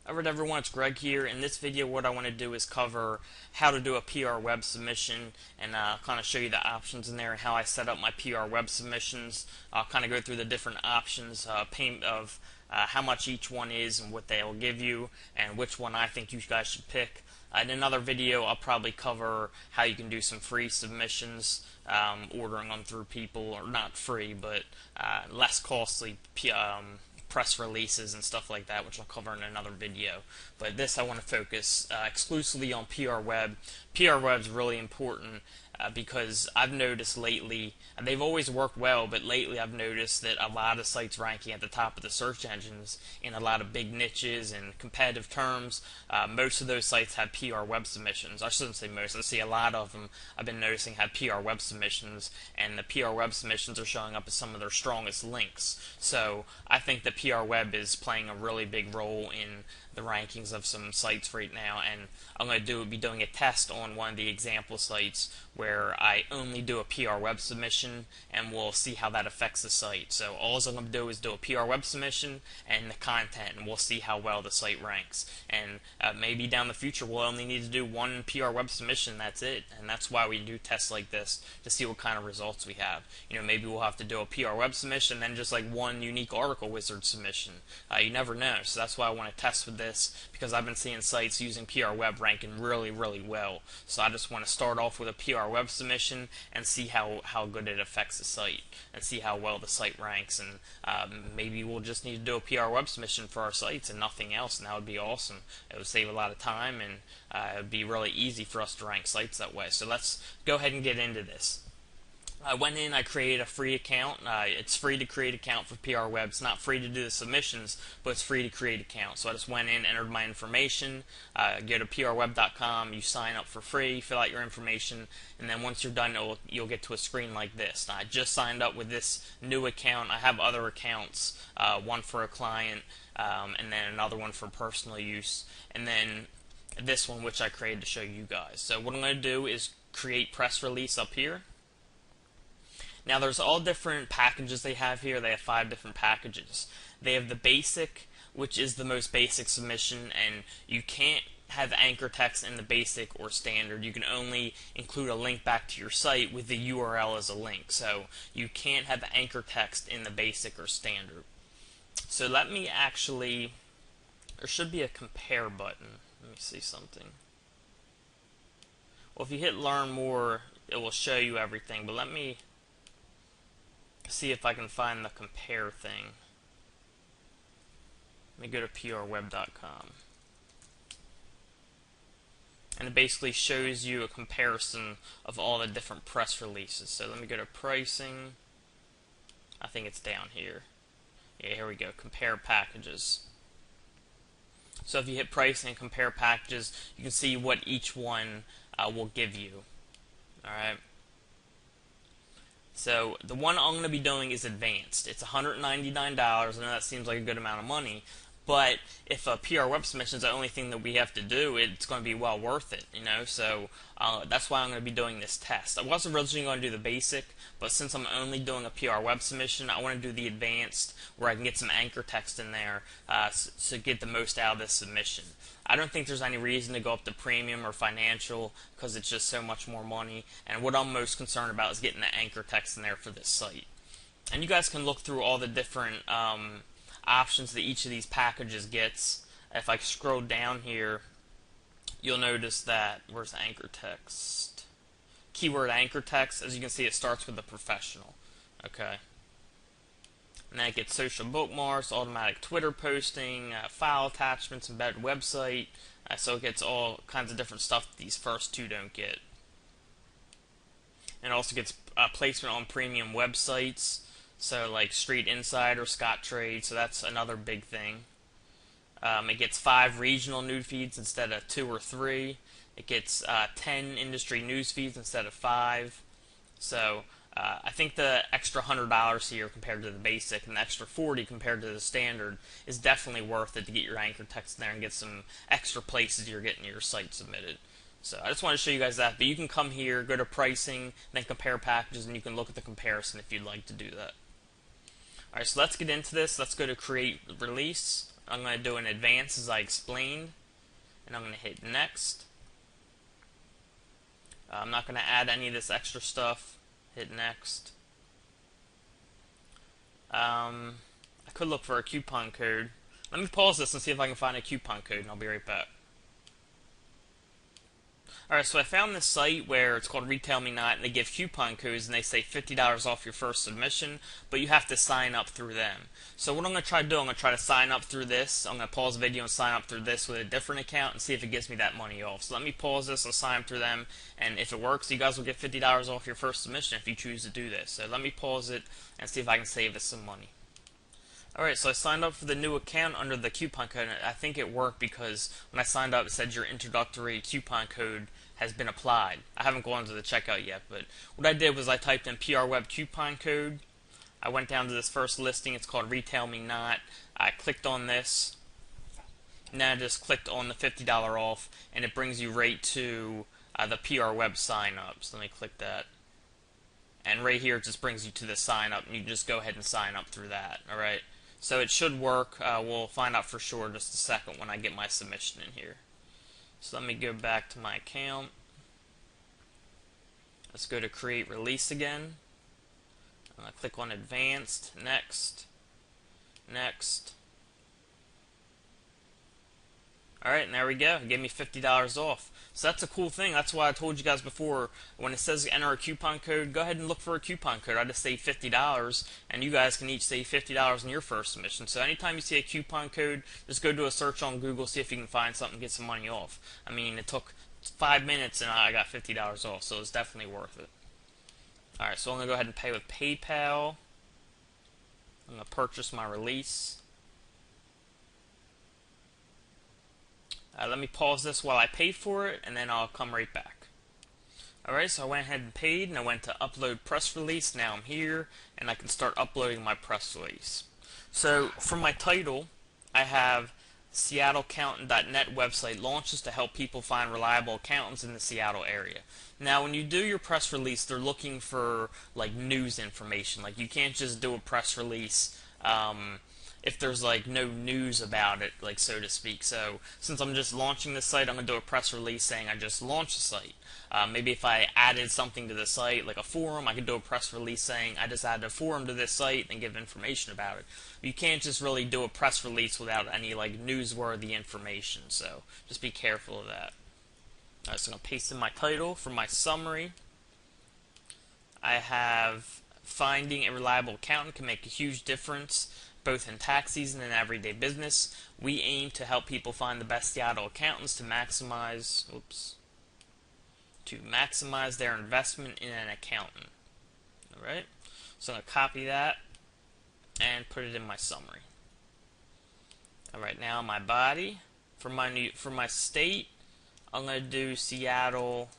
Alright everyone, it's Greg here. In this video what I want to do is cover how to do a PR web submission and kind of show you the options in there and how I set up my PR web submissions. I'll kind of go through the different options of how much each one is and what they'll give you and which one I think you guys should pick. In another video I'll probably cover how you can do some free submissions, ordering them through people, or not free but less costly press releases and stuff like that, which I'll cover in another video. But this I want to focus exclusively on PR web. PR web is really important because I've noticed lately, and they've always worked well, but lately I've noticed that a lot of sites ranking at the top of the search engines in a lot of big niches and competitive terms, most of those sites have PR web submissions. I shouldn't say most, I see a lot of them I've been noticing have PR web submissions, and the PR web submissions are showing up as some of their strongest links. So I think the PR web is playing a really big role in the rankings of some sites right now, and I'm going to be doing a test on one of the example sites where I only do a PR web submission, and we'll see how that affects the site. So all I'm going to do is do a PR web submission and the content, and we'll see how well the site ranks. And maybe down the future we'll only need to do one PR web submission, that's it, and that's why we do tests like this, to see what kind of results we have. Maybe we'll have to do a PR web submission and then just like one unique article wizard submission. You never know, so that's why I want to test with this, because I've been seeing sites using PR web ranking really well. So I just want to start off with a PR web submission and see how good it affects the site and see how well the site ranks, and maybe we'll just need to do a PR web submission for our sites and nothing else, and that would be awesome. It would save a lot of time, and it would be really easy for us to rank sites that way. So let's go ahead and get into this. I went in, I created a free account. It's free to create an account for PR Web. It's not free to do the submissions, but it's free to create an account. So I just went in, entered my information, go to prweb.com, you sign up for free, fill out your information, and then once you're done, you'll get to a screen like this. Now, I just signed up with this new account. I have other accounts, one for a client, and then another one for personal use, and then this one which I created to show you guys. So what I'm going to do is create press release up here. Now there's all different packages they have here. They have 5 different packages. They have the basic, which is the most basic submission, and you can't have anchor text in the basic or standard. You can only include a link back to your site with the URL as a link. So you can't have anchor text in the basic or standard. So let me actually, there should be a compare button. Let me see something. Well, if you hit learn more, it will show you everything, but let me see if I can find the compare thing. Let me go to prweb.com. And it basically shows you a comparison of all the different press releases. So let me go to pricing. I think it's down here. Yeah, here we go. Compare packages. So if you hit pricing and compare packages, you can see what each one will give you. Alright. So the one I'm going to be doing is advanced. It's $199. I know that seems like a good amount of money, but if a PR web submission is the only thing that we have to do, it's going to be well worth it, So that's why I'm going to be doing this test. I wasn't originally going to do the basic, but since I'm only doing a PR web submission, I want to do the advanced, where I can get some anchor text in there to get the most out of this submission. I don't think there's any reason to go up to premium or financial, because it's just so much more money, and what I'm most concerned about is getting the anchor text in there for this site. And you guys can look through all the different options that each of these packages gets. If I scroll down here, you'll notice that, where's anchor text? Keyword anchor text, as you can see, it starts with the professional. Okay. And then it gets social bookmarks, automatic Twitter posting, file attachments, embedded website. So it gets all kinds of different stuff that these first two don't get. And it also gets placement on premium websites. So like Street Insider, Scottrade, so that's another big thing. It gets 5 regional news feeds instead of 2 or 3. It gets 10 industry news feeds instead of 5. So I think the extra $100 here compared to the basic, and the extra $40 compared to the standard, is definitely worth it to get your anchor text in there and get some extra places you're getting your site submitted. So I just want to show you guys that, but you can come here, go to pricing, then compare packages, and you can look at the comparison if you'd like to do that. Alright, so let's get into this. Let's go to create release. I'm going to do an advance as I explained, and I'm going to hit next. I'm not going to add any of this extra stuff. Hit next. I could look for a coupon code. Let me pause this and see if I can find a coupon code, and I'll be right back. Alright, so I found this site where it's called Retail Me Not, and they give coupon codes, and they say $50 off your first submission, but you have to sign up through them. So what I'm going to try to do, I'm going to try to sign up through this. I'm going to pause the video and sign up through this with a different account and see if it gives me that money off. So let me pause this and sign up through them, and if it works, you guys will get $50 off your first submission if you choose to do this. So let me pause it and see if I can save us some money. Alright, so I signed up for the new account under the coupon code, and I think it worked because when I signed up it said your introductory coupon code has been applied. I haven't gone to the checkout yet, but what I did was I typed in PR Web coupon code. I went down to this first listing, it's called Retail Me Not. I clicked on this, and then I just clicked on the $50 off, and it brings you right to the PR Web sign up. So let me click that. And right here it just brings you to the sign up, and you just go ahead and sign up through that. Alright, so it should work. We'll find out for sure in just a second when I get my submission in here. So let me go back to my account. Let's go to create release again. I'm going to click on advanced, next, next. Alright, and there we go. It gave me $50 off. So that's a cool thing. That's why I told you guys before, when it says enter a coupon code, go ahead and look for a coupon code. I just saved $50, and you guys can each save $50 in your first submission. So anytime you see a coupon code, just go do a search on Google, see if you can find something, get some money off. I mean, it took 5 minutes, and I got $50 off, so it's definitely worth it. Alright, so I'm going to go ahead and pay with PayPal. I'm going to purchase my release. Let me pause this while I pay for it, and then I'll come right back. Alright, so I went ahead and paid, and I went to upload press release. Now I'm here, and I can start uploading my press release. So, for my title, I have SeattleAccountant.net website launches to help people find reliable accountants in the Seattle area. Now, when you do your press release, they're looking for, like, news information. Like, you can't just do a press release, if there's like no news about it, like, so to speak. So since I'm just launching this site, I'm going to do a press release saying I just launched the site. Maybe if I added something to the site, like a forum, I could do a press release saying I just added a forum to this site and give information about it. You can't just really do a press release without any like newsworthy information, so just be careful of that. Alright, so I'm going to paste in my title. For my summary, I have finding a reliable accountant can make a huge difference both in tax season and everyday business. We aim to help people find the best Seattle accountants to maximize their investment in an accountant. Alright, so I'm going to copy that and put it in my summary. Alright, now my body. For my state, I'm going to do Seattle,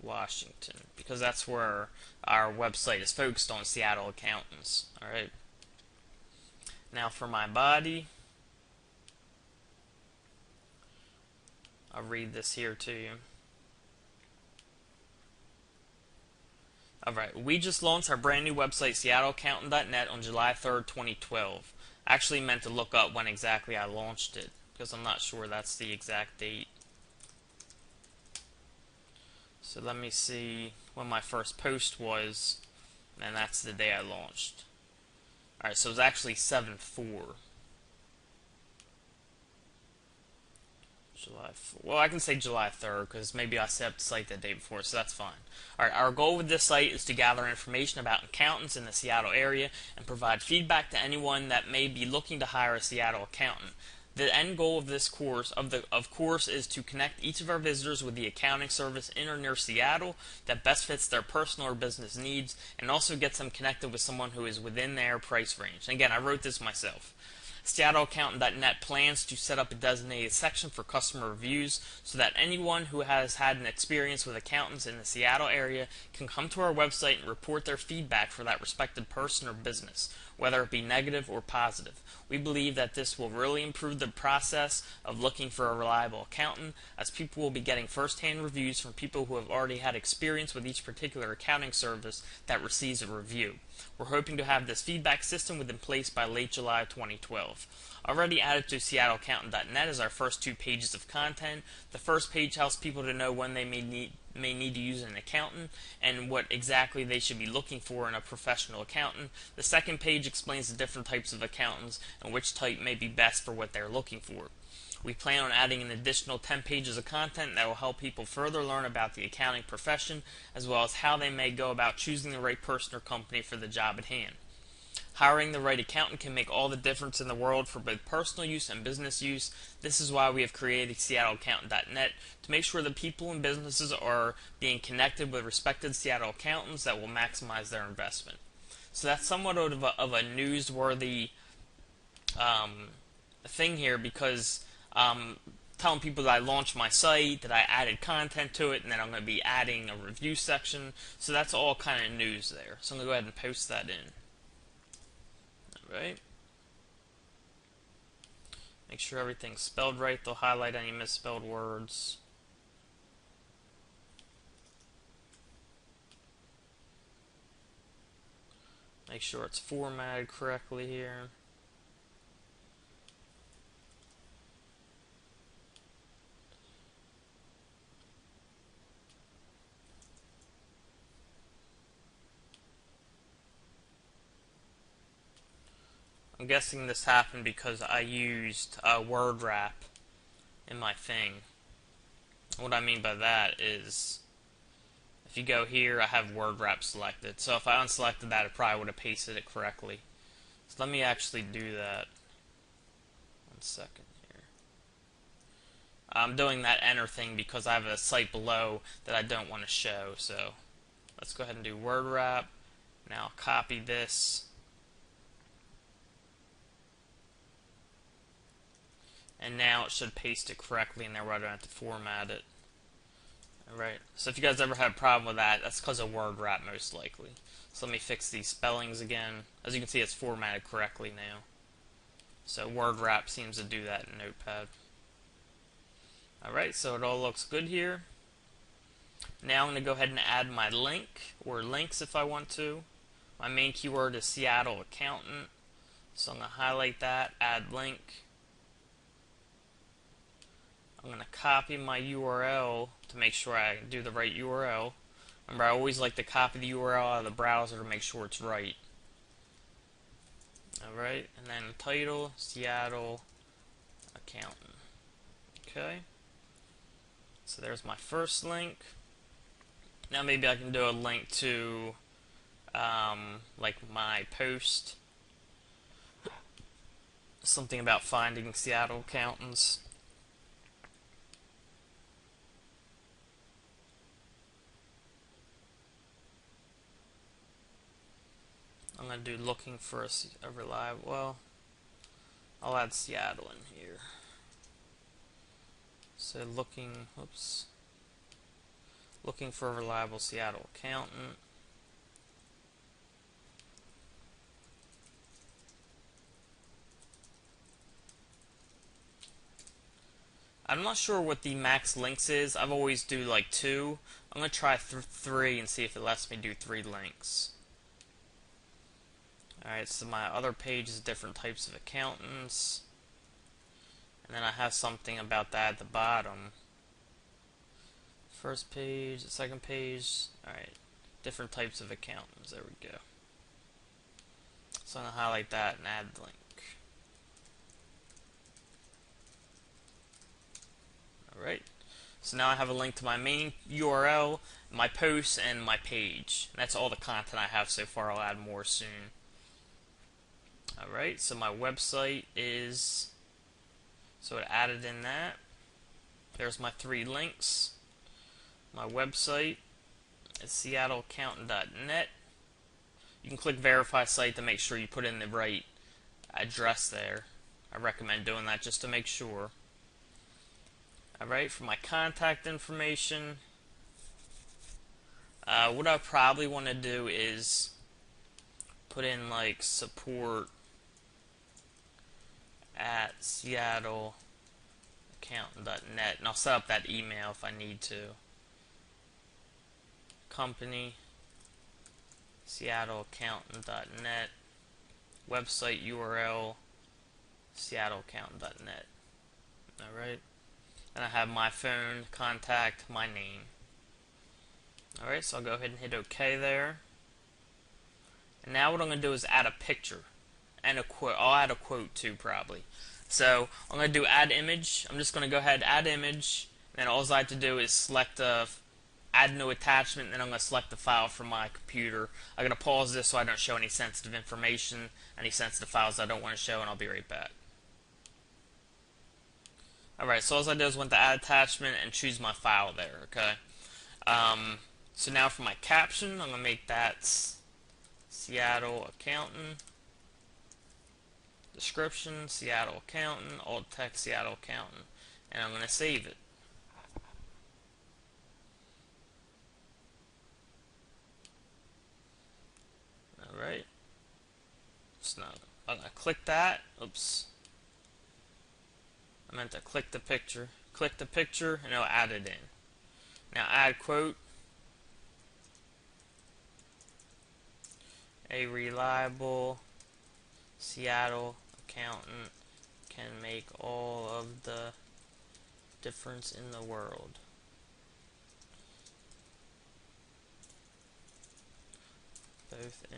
Washington, because that's where our website is focused on, Seattle accountants. Alright. Now for my body, I'll read this here to you. Alright, we just launched our brand new website, SeattleAccountant.net, on July 3rd, 2012. I actually meant to look up when exactly I launched it, because I'm not sure that's the exact date. So let me see when my first post was, and that's the day I launched. Alright, so it was actually 7/4. July 4. Well, I can say July 3rd because maybe I set up the site the day before, so that's fine. Alright, our goal with this site is to gather information about accountants in the Seattle area and provide feedback to anyone that may be looking to hire a Seattle accountant. The end goal of this course, of course, is to connect each of our visitors with the accounting service in or near Seattle that best fits their personal or business needs, and also gets them connected with someone who is within their price range. And again, I wrote this myself. SeattleAccountant.net plans to set up a designated section for customer reviews so that anyone who has had an experience with accountants in the Seattle area can come to our website and report their feedback for that respected person or business, whether it be negative or positive. We believe that this will really improve the process of looking for a reliable accountant, as people will be getting first-hand reviews from people who have already had experience with each particular accounting service that receives a review. We're hoping to have this feedback system within place by late July 2012. Already added to SeattleAccountant.net is our first 2 pages of content. The first page helps people to know when they may need to use an accountant and what exactly they should be looking for in a professional accountant. The second page explains the different types of accountants and which type may be best for what they're looking for. We plan on adding an additional 10 pages of content that will help people further learn about the accounting profession, as well as how they may go about choosing the right person or company for the job at hand. Hiring the right accountant can make all the difference in the world for both personal use and business use. This is why we have created SeattleAccountant.net, to make sure that people and businesses are being connected with respected Seattle accountants that will maximize their investment. So that's somewhat of a newsworthy thing here, because telling people that I launched my site, that I added content to it, and then I'm going to be adding a review section. So that's all kind of news there. So I'm going to go ahead and post that in. Alright. Make sure everything's spelled right. They'll highlight any misspelled words. Make sure it's formatted correctly here. I'm guessing this happened because I used word wrap in my thing. What I mean by that is, if you go here, I have word wrap selected. So if I unselected that, it probably would have pasted it correctly. So let me actually do that. 1 second here. I'm doing that enter thing because I have a site below that I don't want to show. So let's go ahead and do word wrap. Now copy this. And now it should paste it correctly in there where I don't have to format it. Alright, so if you guys ever had a problem with that, that's because of word wrap most likely. So let me fix these spellings again. As you can see, it's formatted correctly now. So word wrap seems to do that in Notepad. Alright, so it all looks good here. Now I'm going to go ahead and add my link, or links if I want to. My main keyword is Seattle Accountant. So I'm going to highlight that, add link. I'm going to copy my URL to make sure I do the right URL. Remember, I always like to copy the URL out of the browser to make sure it's right. Alright, and then title, Seattle Accountant. Okay. So there's my first link. Now maybe I can do a link to like my post. Something about finding Seattle accountants. I'm going to do looking for a reliable, well, I'll add Seattle in here. So looking for a reliable Seattle accountant. I'm not sure what the max links is. I've always do like 2. I'm going to try 3 and see if it lets me do 3 links. Alright, so my other page is different types of accountants. And then I have something about that at the bottom. First page, the second page. Alright, different types of accountants. There we go. So I'm going to highlight that and add the link. Alright, so now I have a link to my main URL, my posts, and my page. And that's all the content I have so far. I'll add more soon. Alright, so my website is, so it added in that. There's my 3 links. My website is SeattleAccountant.net. You can click verify site to make sure you put in the right address there. I recommend doing that just to make sure. Alright, for my contact information, what I probably want to do is put in like support at SeattleAccountant.net, and I'll set up that email if I need to. Company, SeattleAccountant.net, website URL, SeattleAccountant.net. Alright. And I have my phone, contact, my name. Alright, so I'll go ahead and hit OK there. And now what I'm going to do is add a picture and a quote. I'll add a quote too, probably. So I'm going to do add image. I'm just going to go ahead and add image. And then all I have to do is select add no attachment, and then I'm going to select the file from my computer. I'm going to pause this so I don't show any sensitive information, any sensitive files I don't want to show, and I'll be right back. Alright, so all I do is went to add attachment and choose my file there, okay? So now for my caption, I'm going to make that Seattle Accountant. Description, Seattle Accountant, alt text, Seattle Accountant. And I'm going to save it. Alright. So now I'm going to click that. Oops. I meant to click the picture. Click the picture and it'll add it in. Now add quote. A reliable Seattle accountant can make all of the difference in the world. Both in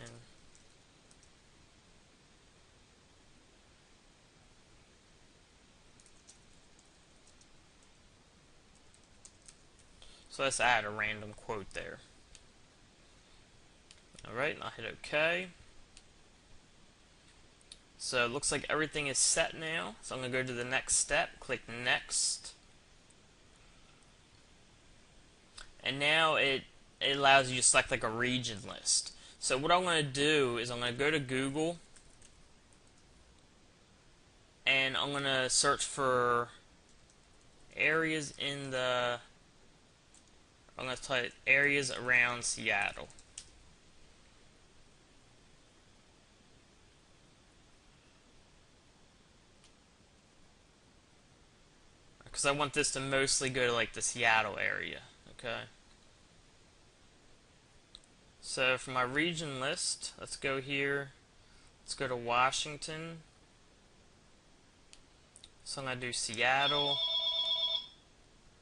So let's add a random quote there. Alright, and I'll hit OK. So it looks like everything is set now. So I'm going to go to the next step, click Next. And now it allows you to select like a region list. So what I'm going to do is I'm going to go to Google and I'm going to search for areas in the I'm going to type areas around Seattle. Because I want this to mostly go to like the Seattle area. Okay. So for my region list, let's go here. Let's go to Washington. So I'm going to do Seattle.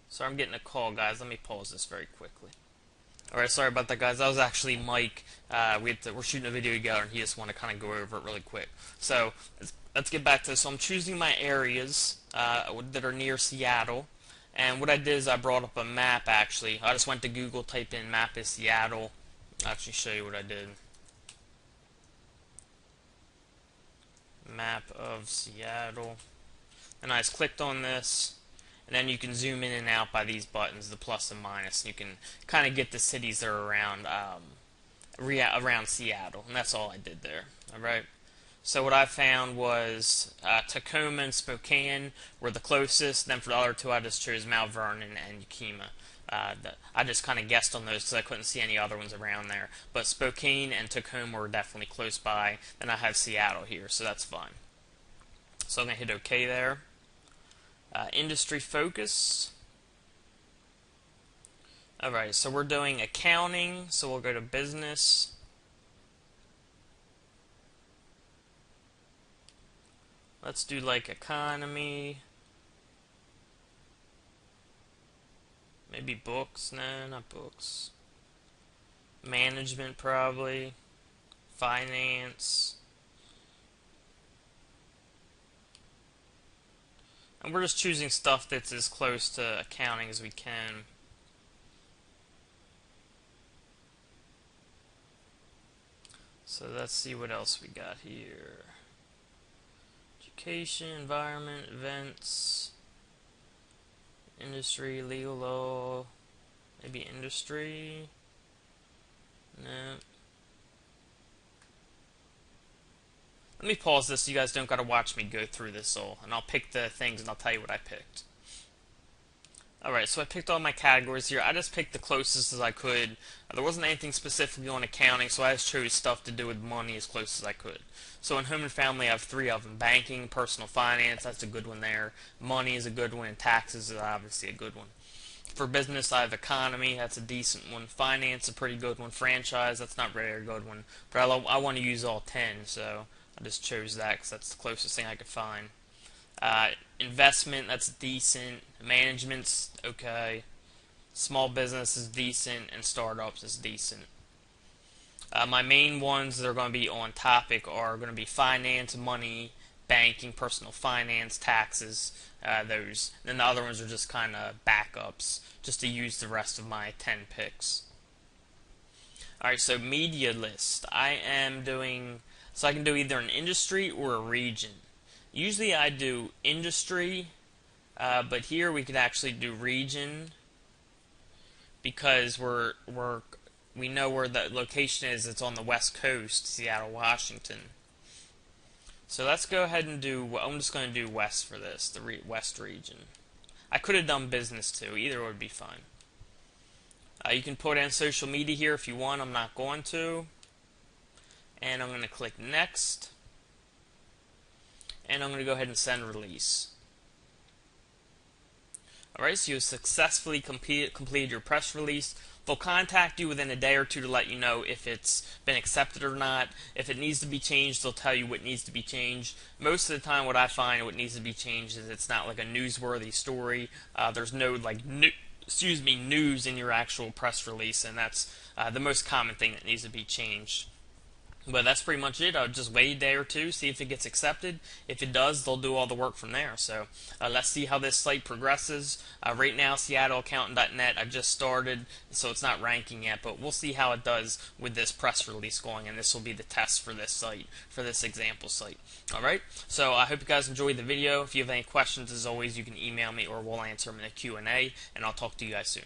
Sorry, I'm getting a call, guys. Let me pause this very quickly. Alright, sorry about that, guys. That was actually Mike. We're shooting a video together, and he just want to kind of go over it really quick. So, let's get back to this. So I'm choosing my areas that are near Seattle. And what I did is I brought up a map, actually. I just went to Google, typed in map of Seattle. I'll actually show you what I did. Map of Seattle. And I just clicked on this. And then you can zoom in and out by these buttons, the plus and minus. And you can kind of get the cities that are around Seattle. And that's all I did there. Alright. So what I found was Tacoma and Spokane were the closest. Then for the other two, I just chose Mount Vernon and Yakima. I just kind of guessed on those because I couldn't see any other ones around there. But Spokane and Tacoma were definitely close by. Then I have Seattle here, so that's fine. So I'm going to hit OK there. Industry focus. Alright, so we're doing accounting, so we'll go to business. Let's do like economy. Maybe books? No, not books. Management, probably. Finance. And we're just choosing stuff that's as close to accounting as we can. So let's see what else we got here. Education, environment, events, industry, legal law, maybe industry. No. Let me pause this so you guys don't gotta watch me go through this all, and I'll pick the things and I'll tell you what I picked. Alright, so I picked all my categories here. I just picked the closest as I could. There wasn't anything specifically on accounting, so I just chose stuff to do with money as close as I could. So in home and family, I have 3 of them. Banking, personal finance, that's a good one there. Money is a good one, and taxes is obviously a good one. For business, I have economy, that's a decent one. Finance, a pretty good one. Franchise, that's not really a good one. But I want to use all 10, so I just chose that because that's the closest thing I could find. Investment, that's decent. Management's okay. Small business is decent, and startups is decent. My main ones that are going to be on topic are going to be finance, money, banking, personal finance, taxes, those. And then the other ones are just kind of backups, just to use the rest of my 10 picks. Alright, so media list. I can do either an industry or a region. Usually I do industry, but here we could actually do region because we know where the location is. It's on the West Coast, Seattle, Washington. So let's go ahead and I'm just going to do West for this, the West region. I could have done business too. Either would be fine. You can put in social media here if you want. I'm not going to. And I'm going to click Next. And I'm going to go ahead and send release. Alright, so you successfully completed your press release. They'll contact you within a day or two to let you know if it's been accepted or not. If it needs to be changed, they'll tell you what needs to be changed. Most of the time what I find what needs to be changed is it's not like a newsworthy story. There's no news in your actual press release, and that's the most common thing that needs to be changed. But that's pretty much it. I'll just wait a day or two, see if it gets accepted. If it does, they'll do all the work from there. So let's see how this site progresses. Right now, SeattleAccountant.net, I just started, so it's not ranking yet, but we'll see how it does with this press release going, and this will be the test for this site, for this example site. Alright, so I hope you guys enjoyed the video. If you have any questions, as always, you can email me or we'll answer them in a Q&A, and I'll talk to you guys soon.